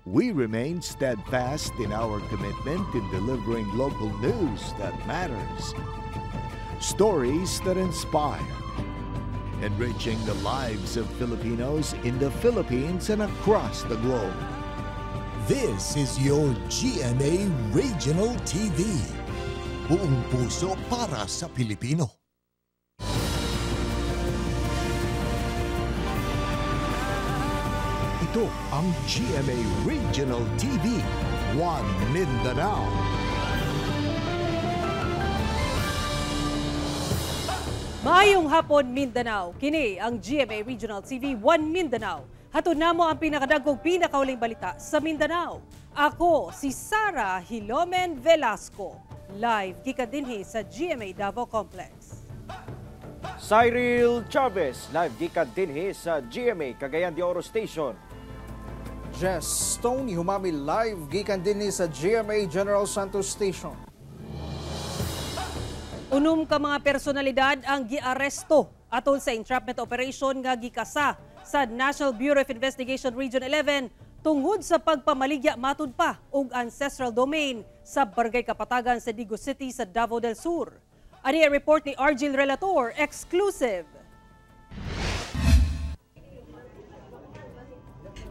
we remain steadfast in our commitment in delivering local news that matters. Stories that inspire. Enriching the lives of Filipinos in the Philippines and across the globe. This is your GMA Regional TV. Buong puso para sa Pilipino. Ito ang GMA Regional TV, One Mindanao. Maayong hapon, Mindanao. Kini ang GMA Regional TV 1 Mindanao. Hatun namo ang pinakadagkog pinakauling balita sa Mindanao. Ako si Sara Hilomen Velasco. Live gikan dinhi sa GMA Davao Complex. Cyril Chavez, live gikan dinhi sa GMA Cagayan de Oro Station. Jess Stone humami live gikan dinhi sa GMA General Santos Station. Unom ka mga personalidad ang giaresto atol sa entrapment operation nga gikasa sa National Bureau of Investigation Region 11 tungod sa pagpamaligya matud pa og ancestral domain sa Barangay Kapatagan sa Digo City sa Davao del Sur. Ani ang report ni Argil Relator, exclusive.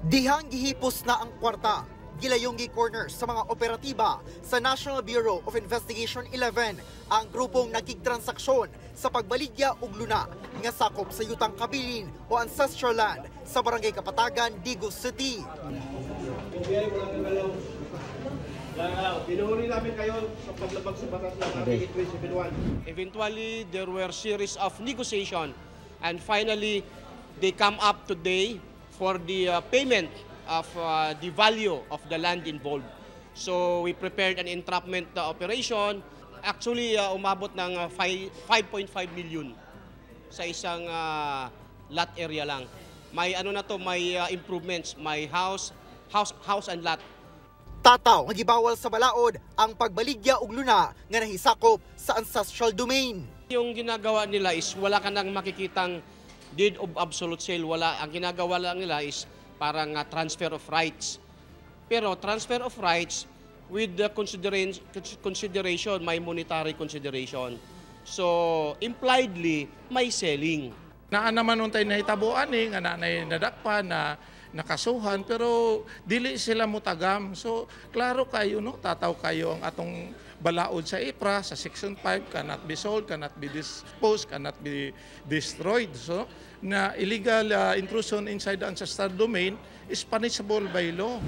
Dihang gihipos na ang kwarta, gilayong gi-corner sa mga operatiba sa National Bureau of Investigation 11 ang grupong nagkigtransaksyon sa pagbaligya ug luna nga sakop sa Yutang Kabilin o Ancestral Land sa Barangay Kapatagan, Digo City. Pinuhuli namin kayo sa paglabag sa batas ng RA 371. Eventually, there were series of negotiation and finally, they come up today for the payment of the value of the land involved. So we prepared an entrapment operation. Actually, umabot ng 5.5 million sa isang lot area lang. May ano na to, may improvements, may house and lot. Tataw nga gibawal sa balaod ang pagbaligya ug luna nga nahisakop sa ancestral domain. Yung ginagawa nila is wala ka nang makikitang deed of absolute sale. Wala. Ang ginagawa lang nila is parang transfer of rights. Pero transfer of rights with the consideration, may monetary consideration. So, impliedly, may selling. Naa naman untay nahitabuan nga nanay nadakpa na nakasuhan pero dili sila mutagam. So, klaro kayo no, tataw kayo ang atong balaod sa IPRA sa Section 5 cannot be sold, cannot be disposed, cannot be destroyed. So, na illegal intrusion inside the ancestral domain is punishable by law.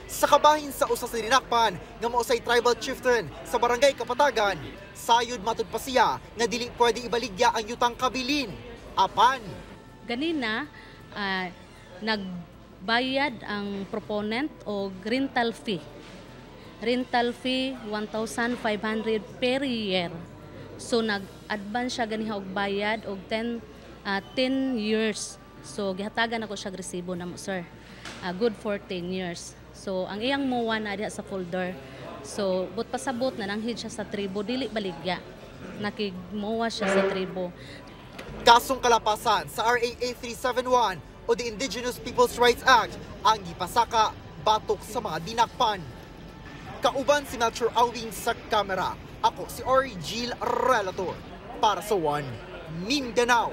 Sa kabahin sa usa sa dinakpan nga mao say tribal chieftain sa Barangay Kapatagan, sayod matud pa siya nga dili pwede ibaligya ang Yutang Kabilin. Apan ganina nagbayad ang proponent og rental fee. Rental fee 1,500 per year. So nag-advance siya ganiha og bayad og 10 years. So gihatagan ako siya resibo na mo, sir. Good for 10 years. So ang iyang muwa na diha sa folder. So but pasabot na nanghid siya sa tribo, dili baligya. Nakigmuwa siya sa tribo. Kasong kalapasan sa RA 8371 o the Indigenous Peoples' Rights Act ang gipasaka batok sa mga dinakpan. Kauban si Melchor Awing sa kamera. Ako si Argil Relator para sa One Mindanao.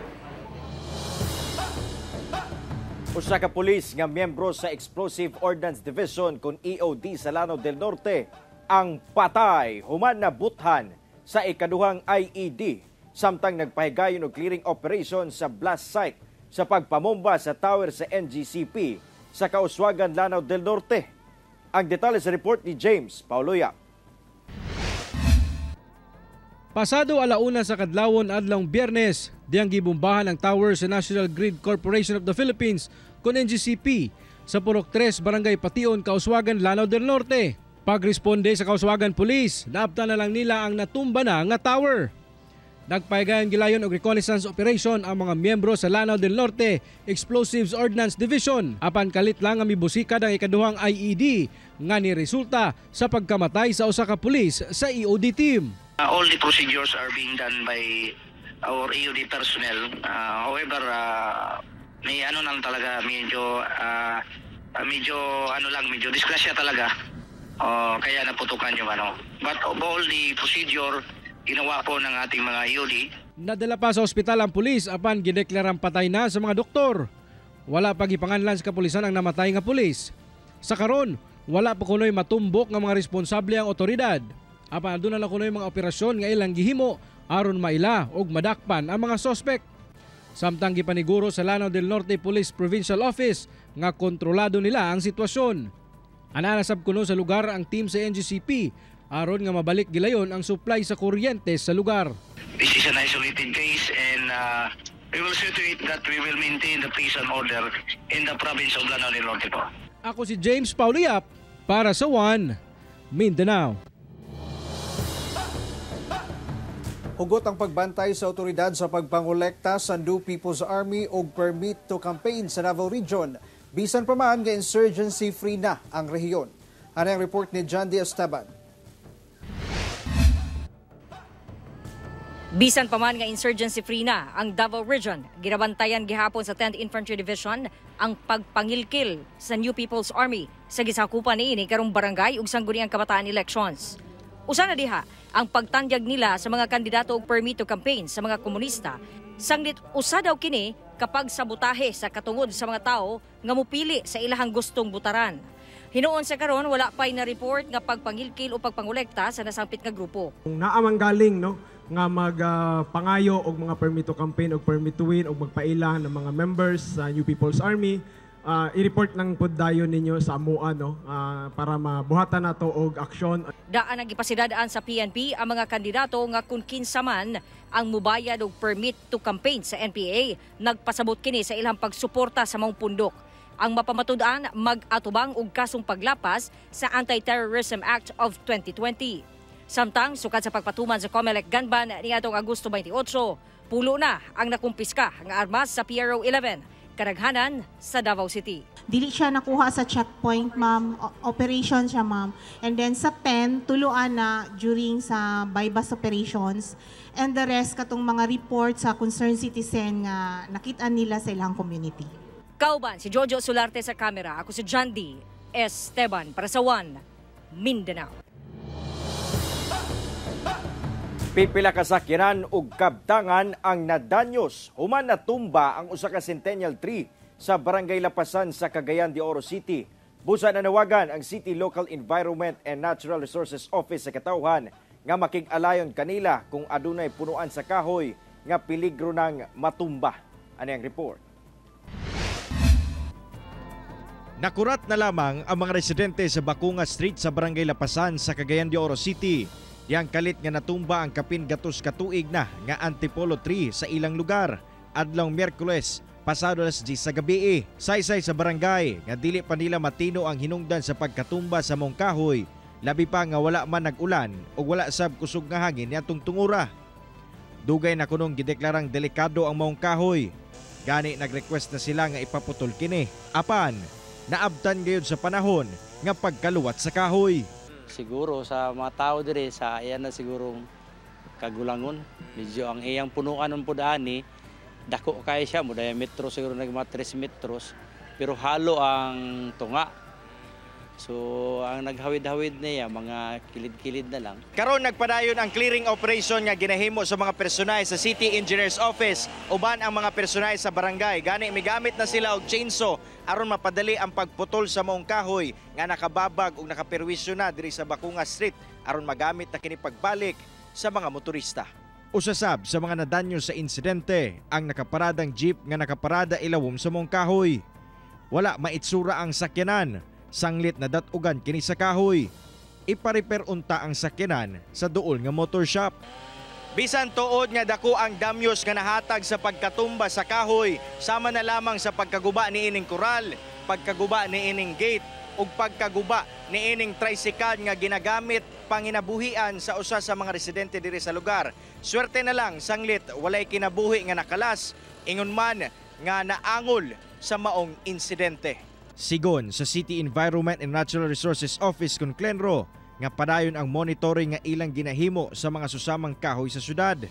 Usa ka pulis nga miyembro sa Explosive Ordnance Division kun EOD sa Lanao del Norte ang patay human na buthan sa ikaduhang IED samtang nagpahigayon og clearing operation sa blast site sa pagpamomba sa tower sa NGCP sa Kauswagan, Lanao del Norte. Ang detalye sa report ni James Pauloya. Pasado alauna sa kadlawon adlong Biyernes, diyang gibombahan ang tower sa National Grid Corporation of the Philippines kun NGCP sa Purok 3, Barangay Pation, Kauswagan, Lanao del Norte. Pagresponde sa Kauswagan Police, naabtan na lang nila ang natumba na nga tower. Nagpahigayon gilayon og reconnaissance operation ang mga miyembro sa Lanao del Norte Explosives Ordnance Division apan kalit lang ang mibusikad ang ikaduhang IED nga ni resulta sa pagkamatay sa usa ka pulis sa EOD team. All the procedures are being done by our EOD personnel. However, may ano lang talaga medyo medyo medyo disgrasya talaga. Kaya naputukan yung But all the procedure ginawa po ng ating mga EOD. Nadala pa sa ospital ang pulis apan gideklarang patay na sa mga doktor. Wala pa gipanganlan sa kapulisan ang namatay nga pulis. Sa karon, wala pa kunoy matumbok nga mga responsable ang otoridad. Apan aduna na kunoy mga operasyon nga ilang gihimo aron maila og madakpan ang mga sospek. Samtang gipaniguro sa Lanao del Norte Police Provincial Office nga kontrolado nila ang sitwasyon. Ananasab kuno sa lugar ang team sa NGCP aron nga mabalik gilayon ang supply sa kuryente sa lugar. This is an isolated case and we will see to it that we will maintain the peace and order in the province of Lanao del Norte po. Ako si James Pauliap para sa One Mindanao. Hugot ang pagbantay sa otoridad sa pagpangolekta sa New People's Army o permit to campaign sa Davao Region. Bisan pa man nga insurgency-free na ang rehiyon. Ano ang report ni John D. Esteban? Bisan pa man nga insurgency-free na ang Davao Region, ginabantayan gihapon sa 10th Infantry Division ang pagpangilkil sa New People's Army sa gisakupan niini karong barangay ug sangguniang kabataan elections. Usa na diha ang pagtanyag nila sa mga kandidato og permit to campaign sa mga komunista. Sanglit usa daw kini kapag sabotahe sa katungod sa mga tao nga mupili sa ilahang gustong butaran. Hinuon sa karon wala pay na report nga pagpangilkil o pagpangolekta sa nasampit nga grupo. Naamang galing nga magpangayo og mga permit to campaign og permit to win og magpaila ng mga members sa New People's Army. I-report ng puddayon ninyo sa amuan para mabuhatan nato og aksyon. Daan ang gipasidadaan sa PNP ang mga kandidato nga kung kinsa man ang mubayad og permit to campaign sa NPA, nagpasabot kini sa ilang pagsuporta sa mga pundok. Ang mapamatud-an mag-atubang og kasong paglapas sa Anti-Terrorism Act of 2020. Samtang sukad sa pagpatuman sa COMELEC Gunban niadtong Agosto 28, pulo na ang nakumpiska nga armas sa PRO 11. Karaghanan sa Davao City. Dili siya nakuha sa checkpoint, ma'am. Operation siya, ma'am. And then sa pen, tuluan na during sa bypass operations. And the rest, katong mga reports sa concerned citizen nga nakita nila sa ilang community. Kauban, si Jojo Solarte sa kamera. Ako si John D. Esteban para sa One Mindanao. Pipila ka sakyanan ug kabtangan ang nadanyos human natumba ang usa ka centennial tree sa Barangay Lapasan sa Cagayan de Oro City. Busa nanawagan ang City Local Environment and Natural Resources Office sa katawhan nga makig-alayon kanila kung adunay punuan sa kahoy nga peligro ng matumba. Ano ang report? Nakurat na lamang ang mga residente sa Bacunga Street sa Barangay Lapasan sa Cagayan de Oro City. Yang kalit nga natumba ang kapin gatos katuig na nga antipolo tree sa ilang lugar adlong Miyerkules pasado alas 10 sa gabi. Saysay sa barangay nga dili pa nila matino ang hinungdan sa pagkatumba sa mong kahoy, labi pa nga wala man nag-ulan o wala sab kusog nga hangin niadtong tungura. Dugay na kunong gideklarang delikado ang mong kahoy. Gani nag-request na sila nga ipaputol kini. Apan naabtan gayud sa panahon nga pagkaluwat sa kahoy. Siguro sa mga tao dire sa ayan na siguro kagulangon. Medyo ang iyang punuan ng pudani, dako kaya siya, mo diametro siguro nag mga 3 metros, pero halo ang tunga. So ang naghawid-hawid niya, mga kilid-kilid na lang. Karon nagpadayon ang clearing operation nga ginahimo sa mga personay sa City Engineer's Office uban ang mga personay sa barangay. Gani migamit na sila og chainsaw aron mapadali ang pagputol sa maong kahoy nga nakababag ug nakaperwisyo na diri sa Bacunga Street aron magamit na kini pagbalik sa mga motorista. Usasab sa mga nadanyo sa insidente ang nakaparadang jeep nga nakaparada ilawom sa maong kahoy. Wala maitsura ang sakyanan. Sanglit na datugan kini sa kahoy. Iparepair unta ang sakyanan sa duol nga motor shop. Bisan tuod nga dako ang damyos nga nahatag sa pagkatumba sa kahoy, sama na lamang sa pagkaguba ni ining koral, pagkaguba ni ining gate ug pagkaguba ni ining tricycle nga ginagamit panginabuhian sa usa sa mga residente diri sa lugar. Swerte na lang sanglit walay kinabuhi nga nakalas, ingon man nga naangol sa maong insidente. Sigon sa City Environment and Natural Resources Office kung Clenro nga padayon ang monitoring nga ilang ginahimo sa mga susamang kahoy sa syudad.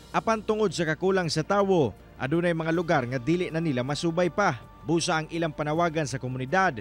Apan tungod sa kakulang sa tawo, adunay mga lugar nga dili na nila masubay pa. Busa ang ilang panawagan sa komunidad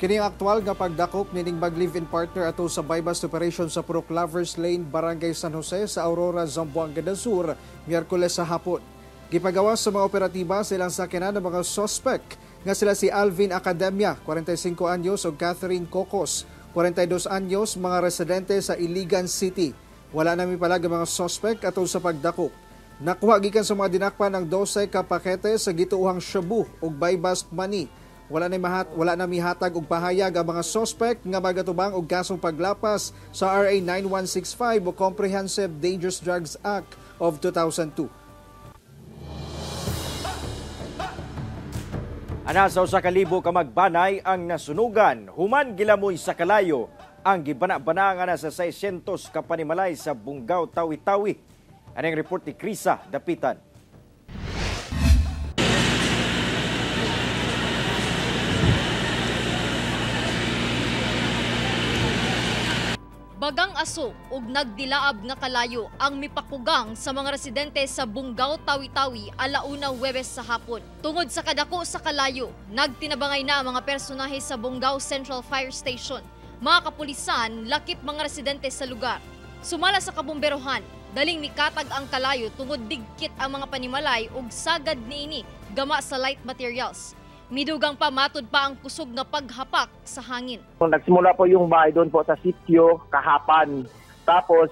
Kini ang aktual nga pagdakop nining mag-live-in partner ato sa buy-bust operation sa Purok Lovers Lane, Barangay San Jose sa Aurora, Zamboanga del Sur, Miyerkules sa hapon. Gipagawas sa mga operatiba silang sakyanan ng mga suspect nga sila si Alvin Academia, 45 anyos, o Catherine Cocos, 42 anyos, mga residente sa Iligan City. Wala nami palag ang mga suspect ato sa pagdakop. Nakuha gikan sa mga dinakpan ang 12 ka pakete sa gituuhang shabu o buy-bust money. Wala na mihatag og pahayag ang mga suspect nga magatubang og kasong paglapas sa RA 9165 o Comprehensive Dangerous Drugs Act of 2002. Ana sa usa ka libo ka magbanay ang nasunugan, human gilamoy sa kalayo ang gibana-bana nga na sa 600 ka panimalay sa Bungaw, Tawi-Tawi. Anong report ni Krisa Dapitan. Bagang aso ug nagdilaab nga kalayo ang mipakugang sa mga residente sa Bungaw, Tawi-Tawi alauna Huwebes sa hapon. Tungod sa kadako sa kalayo, nagtinabangay na ang mga personahe sa Bungaw Central Fire Station. Mga kapulisan, lakip mga residente sa lugar. Sumala sa kabumberohan, daling mikatag ang kalayo tungod digkit ang mga panimalay ug sagad niini gama sa light materials. Midugang pa matud pa ang kusog na paghapak sa hangin. Nagsimula po yung bahay doon po sa sitio kahapan. Tapos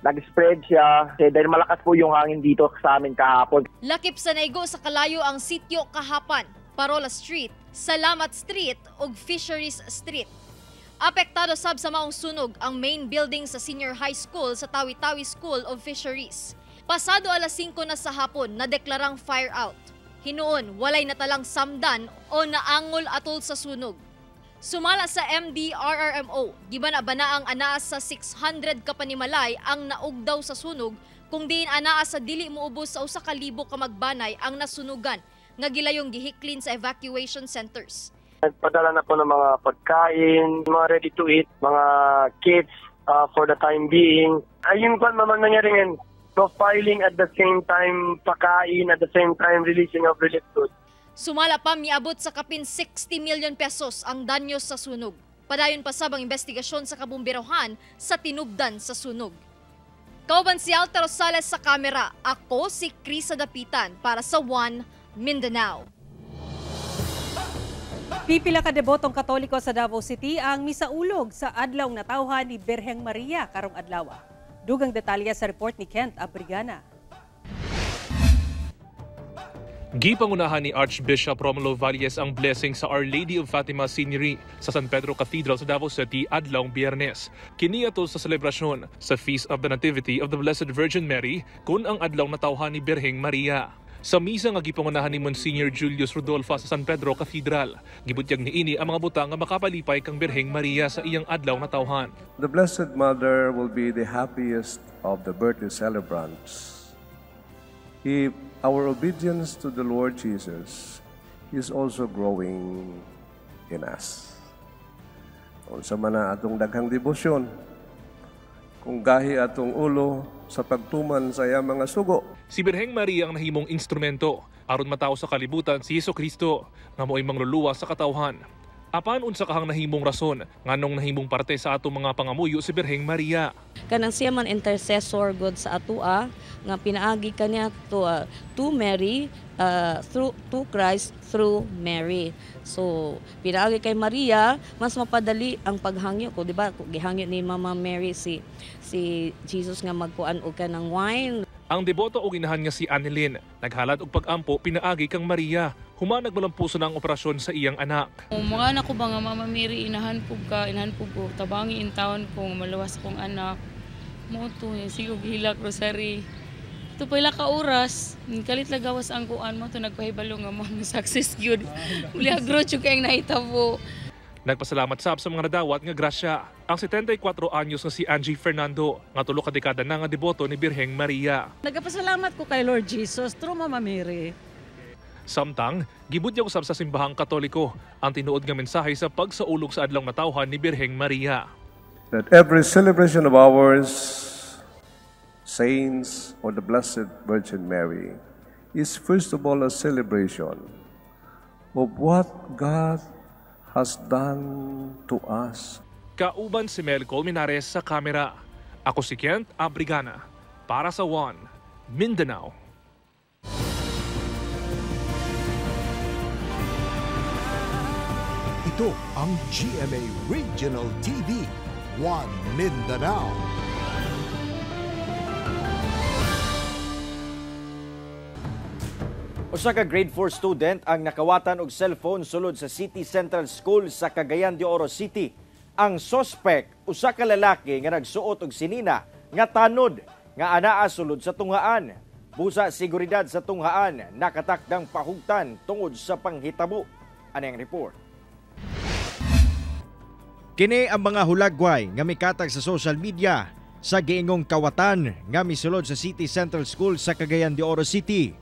nag-spread siya dahil malakas po yung hangin dito sa amin kahapon. Lakip sa naigo sa kalayo ang sitio kahapan, Parola Street, Salamat Street ug Fisheries Street. Apektado sab sa maong sunog ang main building sa Senior High School sa Tawi-Tawi School of Fisheries. Pasado alas 5 na sa hapon na deklarang fire out. Hinuon, walay natalang samdan o naangol atol sa sunog. Sumala sa MDRRMO, gibana-bana ang anaas sa 600 ka panimalay ang naugdaw sa sunog kung diin anaas sa dili moubos sa 1,000 ka magbanay ang nasunugan nga gilayong gihiklin sa evacuation centers. Nagpadala na po ng mga pagkain, mga ready to eat, mga kits for the time being. Ayun po naman nangyari ngayon. Profiling at the same time, pakain at the same time, releasing of relief goods. Sumala pa miabot sa kapin 60 million pesos ang danyos sa sunog. Padayon pa sabang investigasyon sa kabumberohan sa tinubdan sa sunog. Kauban si Alta Rosales sa kamera, ako si Krisa Dapitan para sa One Mindanao. Pipila ka debotong Katoliko sa Davao City ang misaulog sa adlaw na tawhan ni Birheng Maria karong adlaw. Dugang detalya sa report ni Kent Abrigana. Gipangunahan ni Archbishop Romulo Valles ang blessing sa Our Lady of Fatima Signory sa San Pedro Cathedral sa Davao City adlawng Biyernes. Kini ato sa selebrasyon sa Feast of the Nativity of the Blessed Virgin Mary kun ang adlaw na tawhan ni Birheng Maria. Sa misa nga gipangunahan ni Monsignor Julius Rodolfo sa San Pedro Cathedral, gibutyag niini ang mga butang nga makapalipay kang Birheng Maria sa iyang adlaw na tawhan. The Blessed Mother will be the happiest of the birthday celebrants. If our obedience to the Lord Jesus is also growing in us. Unsa man na atong daghang debosyon, kung gahi atong ulo sa pagtuman sa iyang mga sugo. Si Birheng Maria ang nahimong instrumento aron matao sa kalibutan si Jesucristo nga mo'y mangluluwa sa katawhan. Apan unsa kahang nahimong rason nganong nahimong parte sa atong mga pangamuyo si Birheng Maria. Kanang siya man intercessor God sa atua nga pinaagi kaniya to Mary to Christ through Mary. So pinaagi kay Maria mas mapadali ang paghangyo ko, di ba? Gihangyo ni Mama Mary si Jesus nga magkuan og kanang wine. Ang deboto og inahan nga si Annelyn naghalad og pag-ampo pinaagi kang Maria. Humanag malampuso na ang operasyon sa iyang anak. Mga anak ko ba nga Mama Mary inahan pug ko tabangi in taon ko maluwas akong anak. Mo to sigog hilak rosary. Ito pala ka oras, kalit lagawas ang kuan mo to nagpahibalo nga mo success gyud. Uli agro jud kay nahitabo. Nagpasalamat sab sa mga nadawat nga grasya. Ang 74 anyos nga si Angie Fernando, nga tulo ka dekada na nga deboto ni Birheng Maria. Nagpasalamat ko kay Lord Jesus through Mama Mary. Samtang, gibutyag usab sa simbahang Katoliko ang tinuod nga mensahe sa pagsaulog sa adlaw na tawhan ni Birheng Maria. That every celebration of ours, saints or the Blessed Virgin Mary, is first of all a celebration of what God has done to us. Kauban si Mel Colmenares sa kamera. Ako si Kent Abrigana para sa One Mindanao. Ito ang GMA Regional TV, One Mindanao. Usa ka grade 4 student ang nakawatan og cellphone sulod sa City Central School sa Cagayan de Oro City. Ang suspect, usa ka lalaki nga nagsuot og sinina nga tanod nga anaa sulod sa tunghaan. Busa seguridad sa tunghaan, nakatakdang pahugtan tungod sa panghitabo. Ano ang report? Kini ang mga hulagway nga mikatag sa social media sa giingong kawatan nga misulod sa City Central School sa Cagayan de Oro City.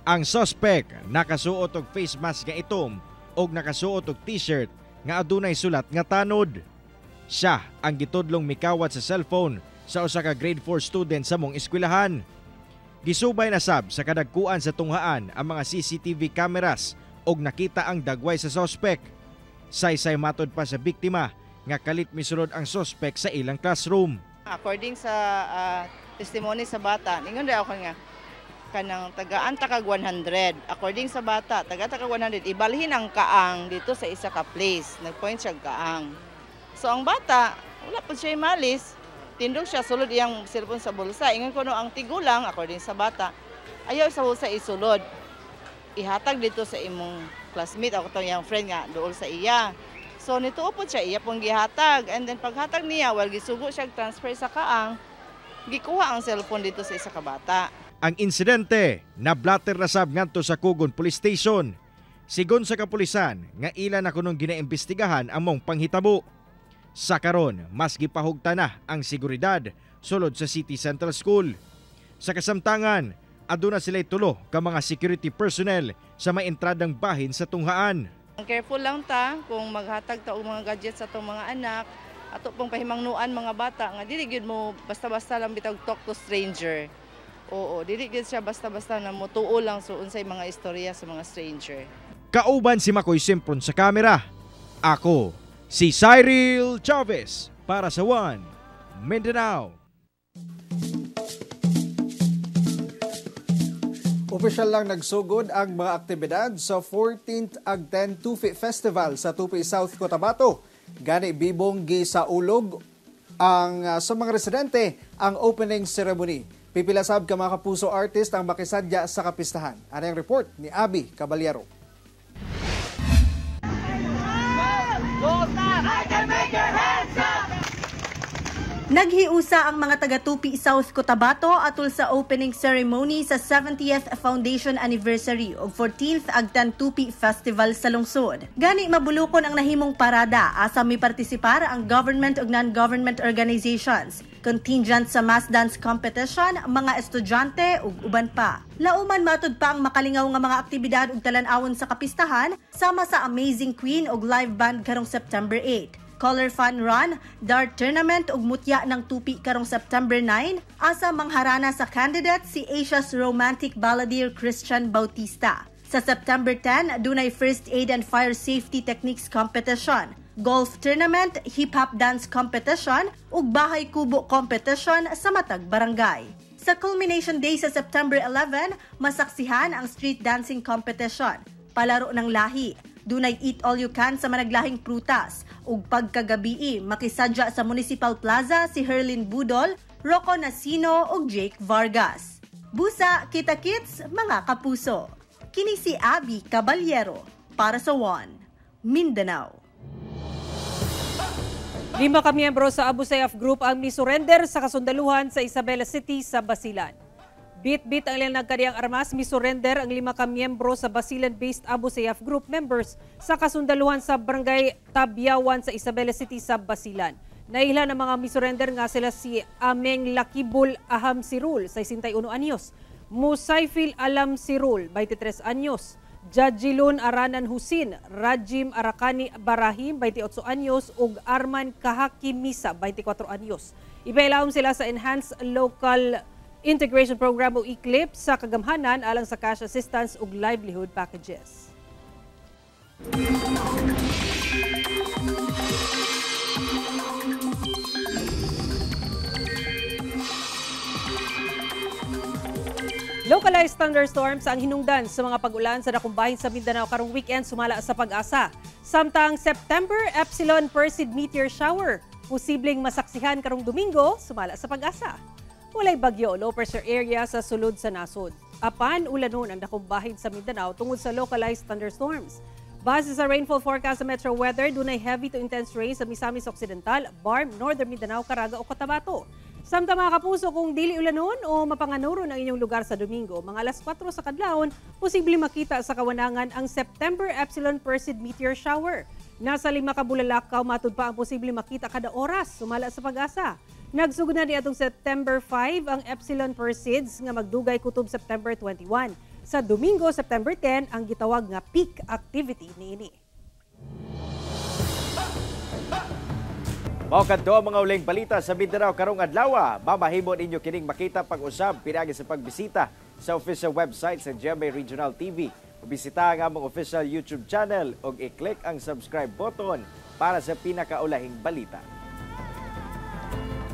Ang suspect nakasuot og face mask nga itom og nakasuot og t-shirt nga adunay sulat nga tanod. Siya ang gitudlong mikawat sa cellphone sa usa ka grade 4 student sa mong eskwelahan. Gisubay na sab sa kadagkuan sa tunghaan ang mga CCTV cameras og nakita ang dagway sa suspect. Saysay matod pa sa biktima nga kalit misulod ang suspect sa ilang classroom. According sa testimony sa bata, ningon daw ako nga kanang tagaan takag 100. According sa bata, taga-takag 100, ibalhin ang kaang dito sa isa ka place. Nagpoint siya kaang. So ang bata, wala po siya malis. Tindog siya, sulod iyang cellphone sa bulsa. Ingon ko no, ang tigulang, according sa bata, ayaw sa bulsa isulod. Ihatag dito sa imong classmate, ako itong yung friend nga, doon sa iya. So nito upod siya, iya pong gihatag. And then paghatag niya, while gisugo siya transfer sa kaang, gikuha ang cellphone dito sa isa ka bata. Ang insidente nablatter na sab ngadto sa Kugon Police Station. Sigon sa kapulisan nga ila na kunong ginaimbestigahan ang mong panghitabo. Sa karon, mas gipahugta na ang seguridad sulod sa City Central School. Sa kasamtangan, aduna sila'y tulo ka mga security personnel sa may entradang bahin sa tunghaan. Careful lang ta kung maghatag ta og mga gadgets sa itong mga anak. Ato pong pahimangnuan mga bata nga dili gyud mo basta-basta lang bitag talk to stranger. Oo, dili gyud siya basta-basta na motuo lang so unsay mga istorya sa mga stranger. Kauban si Makoy Simpron sa kamera. Ako si Cyril Chavez para sa One Mindanao. Opisyal lang nagsugod ang mga aktibidad sa 14th Agten Tupi Festival sa Tupi, South Cotabato. Gani bibong sa ulog ang sa mga residente ang opening ceremony. Pipilasab ka mga kapuso artist ang makisadya sa kapistahan. Ano ang report ni Abby Caballero? Naghiusa ang mga taga-Tupi South Cotabato atol sa opening ceremony sa 70th Foundation Anniversary o 14th Agtan Tupi Festival sa lungsod. Gani mabulukon ang nahimong parada asa may partisipar ang government ug non-government organizations, contingent sa mass dance competition, mga estudyante ug uban pa. Lauman matud pa ang makalingaw nga mga aktibidad ug talan-awon sa kapistahan sama sa Amazing Queen ug live band karong September 8. Color Fun Run, Dart Tournament ug mutya ng Tupi karong September 9, asa mangharana sa candidate si Asia's romantic balladeer Christian Bautista. Sa September 10, dunay First Aid and Fire Safety Techniques Competition, Golf Tournament, Hip-Hop Dance Competition ug Bahay Kubo Competition sa matag barangay. Sa culmination day sa September 11, masaksihan ang Street Dancing Competition, palaro ng lahi, dunay eat all you can sa managlahing prutas ug pagkagabii makisadya sa Municipal Plaza si Herlin Budol, Rocco Nasino ug Jake Vargas. Busa kita kits mga kapuso. Kini si Abby Caballero para sa One Mindanao. 5 ka miyembro sa Abu Sayyaf Group ang misurrender sa kasundaluhan sa Isabela City sa Basilan. Bit-bit ang ilang nagkadiyang armas, misurrender ang 5 ka miyembro sa Basilan-based Abu Sayyaf Group members sa kasundaluhan sa Barangay Tabyawan sa Isabela City sa Basilan. Nailan ang mga misurrender nga sila si Ameng Lakibul Aham Sirul, 61 anyos, Musaifil Alam Sirul, 23 anyos, Jajilun Aranan Husin, Rajim Arakani Barahim, 28 anyos, ug Arman Kahaki Misa, 24 anyos. Ipailawom sila sa Enhanced Local Integration Program o ECLIP sa kagamhanan alang sa cash assistance ug livelihood packages. Localized thunderstorms ang hinungdan sa mga pag-ulan sa nakumbahin sa Mindanao karong weekend sumala sa Pag-asa. Samtang September Epsilon Perseid meteor shower, posibleng masaksihan karong Domingo sumala sa Pag-asa. Walay bagyo, low pressure area sa sulod sa nasod. Apan ulanon ang nakumbahin sa Mindanao tungod sa localized thunderstorms. Base sa rainfall forecast sa Metro Weather, dunay heavy to intense rain sa Misamis Occidental, Barm, Northern Mindanao, Caraga o Cotabato. Samtang mga kapuso, kung dili ulanon o mapanganuro ang inyong lugar sa Domingo, mga alas 4 sa kadlawon, posible makita sa kawanangan ang September Epsilon Perseid meteor shower. Nasa 5 ka bulalakaw, matud pa ang posible makita kada oras sumala sa Pag-asa. Nagsugod na niadtong September 5 ang Epsilon Perseids nga magdugay kutob September 21. Sa Domingo, September 10, ang gitawag nga peak activity niini. Mao kadto ang mga uling balita sa Mindanao karong adlaw. Mamahimon inyo kining makita pag-usab pinaagi sa pagbisita sa official website sa GMA Regional TV. Bisita ang among official YouTube channel ug i-click ang subscribe button para sa pinakaulahing balita.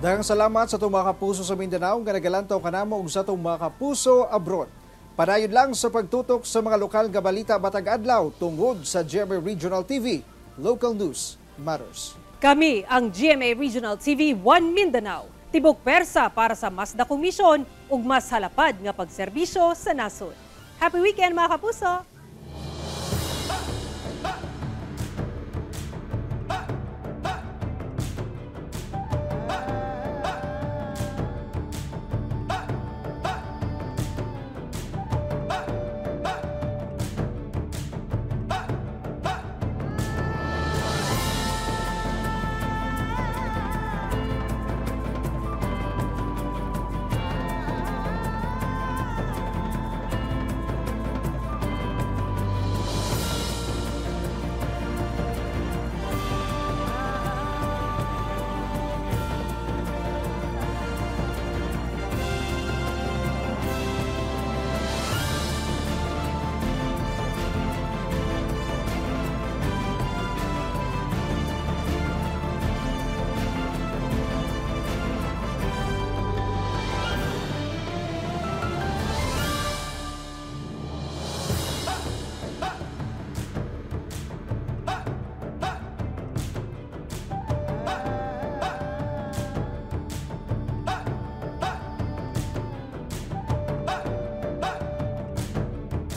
Daghang salamat sa itong mga kapuso sa Mindanao nga nagalantaw kanamo ug sa itong mga kapuso abroad. Padayon lang sa pagtutok sa mga lokal nga balita batag adlaw tungod sa GMA Regional TV. Local News Matters. Kami ang GMA Regional TV 1 Mindanao. Tibok persa para sa mas dakong misyon ug mas halapad nga pagserbisyo sa nasod. Happy weekend mga kapuso!